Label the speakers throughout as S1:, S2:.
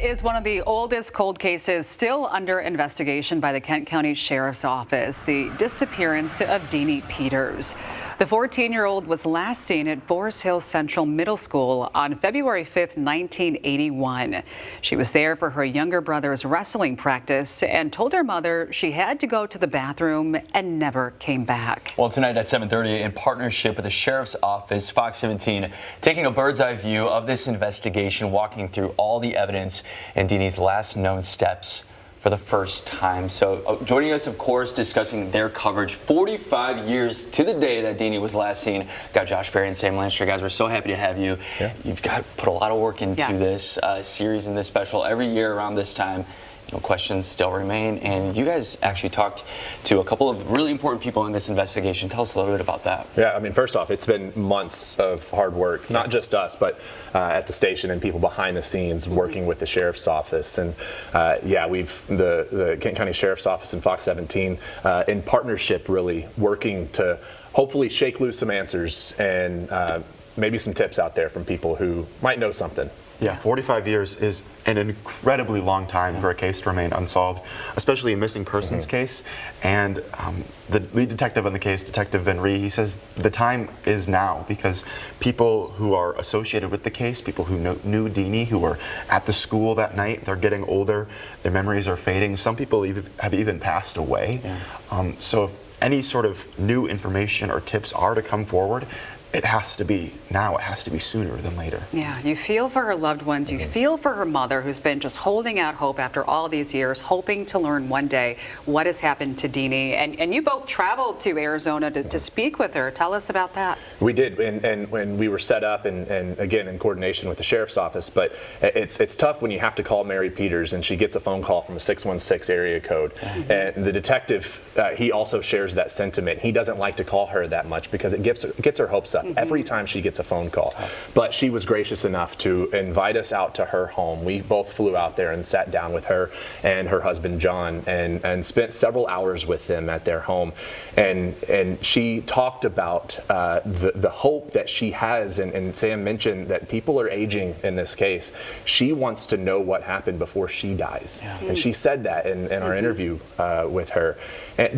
S1: is one of the oldest cold cases still under investigation by the Kent County Sheriff's Office, the disappearance of Deanie Peters. The 14-year-old was last seen at Forest Hill Central Middle School on February 5th, 1981. She was there for her younger brother's wrestling practice and told her mother she had to go to the bathroom and never came back.
S2: Well, tonight at 7:30, in partnership with the Sheriff's Office, Fox 17, taking a bird's eye view of this investigation, walking through all the evidence and Deanie's last known steps for the first time. So joining us, of course, discussing their coverage 45 years to the day that Deanie was last seen. Got Josh Berry and Sam Landstra. Guys, we're so happy to have you. Yeah. You've put a lot of work into this series and this special every year around this time. Questions still remain, and you guys actually talked to a couple of really important people in this investigation. Tell us a little bit about that.
S3: Yeah, I mean, first off, it's been months of hard work, not just us, but at the station and people behind the scenes working with the Sheriff's Office. And the Kent County Sheriff's Office and Fox 17 in partnership, really working to hopefully shake loose some answers and maybe some tips out there from people who might know something.
S4: Yeah, 45 years is an incredibly long time for a case to remain unsolved, especially a missing persons case. And the lead detective on the case, Detective Van Ree, he says the time is now because people who are associated with the case, people who knew Deanie, who were at the school that night, they're getting older, their memories are fading. Some people have even passed away. Yeah. So if any sort of new information or tips are to come forward, it has to be now. It has to be sooner than later.
S1: Yeah, you feel for her loved ones. You feel for her mother, who's been just holding out hope after all these years, hoping to learn one day what has happened to Deanie. And you both traveled to Arizona to speak with her. Tell us about that.
S3: We did, and when we were set up, and again in coordination with the Sheriff's Office. But it's tough when you have to call Mary Peters, and she gets a phone call from a 616 area code. And the detective, he also shares that sentiment. He doesn't like to call her that much because it gets her hopes up every time she gets a phone call. But she was gracious enough to invite us out to her home. We both flew out there and sat down with her and her husband John and spent several hours with them at their home. And she talked about the hope that she has, and Sam mentioned that people are aging in this case. She wants to know what happened before she dies. And she said that in our interview with her.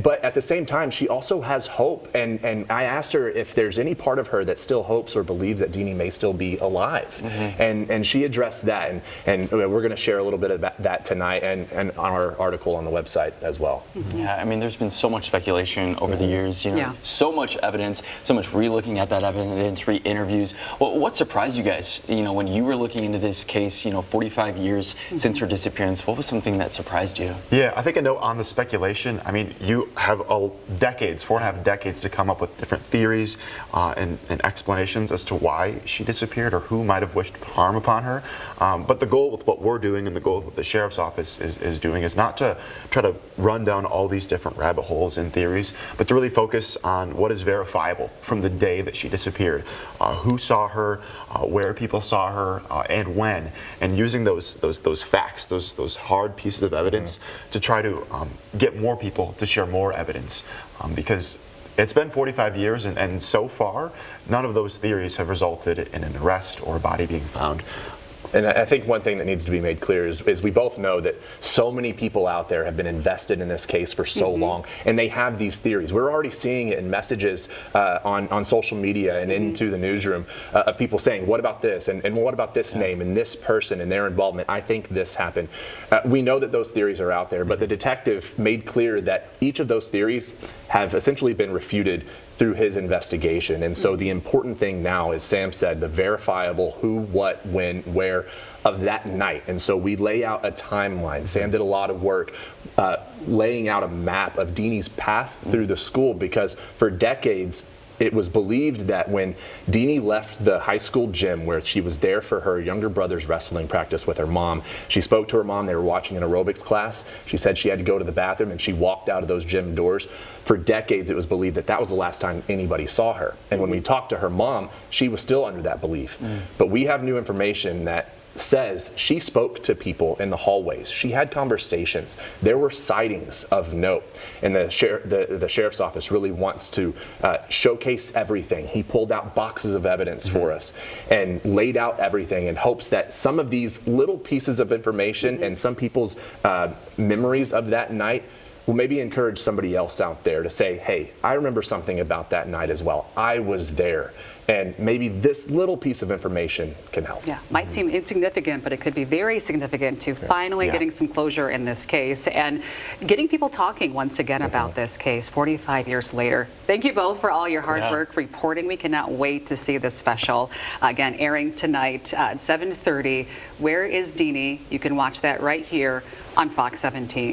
S3: But at the same time, she also has hope. And I asked her if there's any part of her that still hopes or believes that Deanie may still be alive. And she addressed that. And we're going to share a little bit of that tonight and on our article on the website as well.
S2: Yeah, I mean, there's been so much speculation over the years, so much evidence, so much re-looking at that evidence, re-interviews. Well, what surprised you guys, when you were looking into this case, 45 years since her disappearance? What was something that surprised you?
S4: Yeah, I think a note on the speculation. I mean, you have 4.5 decades to come up with different theories and explanations as to why she disappeared or who might have wished harm upon her. But the goal with what we're doing and the goal with what the Sheriff's Office is doing is not to try to run down all these different rabbit holes and theories, but to really focus on what is verifiable from the day that she disappeared. Who saw her, where people saw her, and when, and using those facts, those hard pieces of evidence to try to get more people to share more evidence, because it's been 45 years, and so far, none of those theories have resulted in an arrest or a body being found.
S3: And I think one thing that needs to be made clear is we both know that so many people out there have been invested in this case for so long, and they have these theories. We're already seeing it in messages on social media and into the newsroom of people saying, what about this? And what about this name and this person and their involvement? I think this happened. We know that those theories are out there, but the detective made clear that each of those theories have essentially been refuted through his investigation. And so the important thing now, as Sam said, the verifiable who, what, when, where of that night. And so we lay out a timeline. Sam did a lot of work laying out a map of Deanie's path through the school, because for decades it was believed that when Deanie left the high school gym where she was there for her younger brother's wrestling practice with her mom, she spoke to her mom, they were watching an aerobics class. She said she had to go to the bathroom and she walked out of those gym doors. For decades it was believed that that was the last time anybody saw her. And when we talked to her mom, she was still under that belief. But we have new information that says she spoke to people in the hallways. She had conversations. There were sightings of note. And the sheriff's office really wants to showcase everything. He pulled out boxes of evidence for us and laid out everything in hopes that some of these little pieces of information and some people's memories of that night will maybe encourage somebody else out there to say, hey, I remember something about that night as well. I was there. And maybe this little piece of information can help.
S1: Yeah, might seem insignificant, but it could be very significant to finally getting some closure in this case and getting people talking once again about this case 45 years later. Thank you both for all your hard work reporting. We cannot wait to see this special. Again, airing tonight at 7:30. Where is Deanie? You can watch that right here on Fox 17.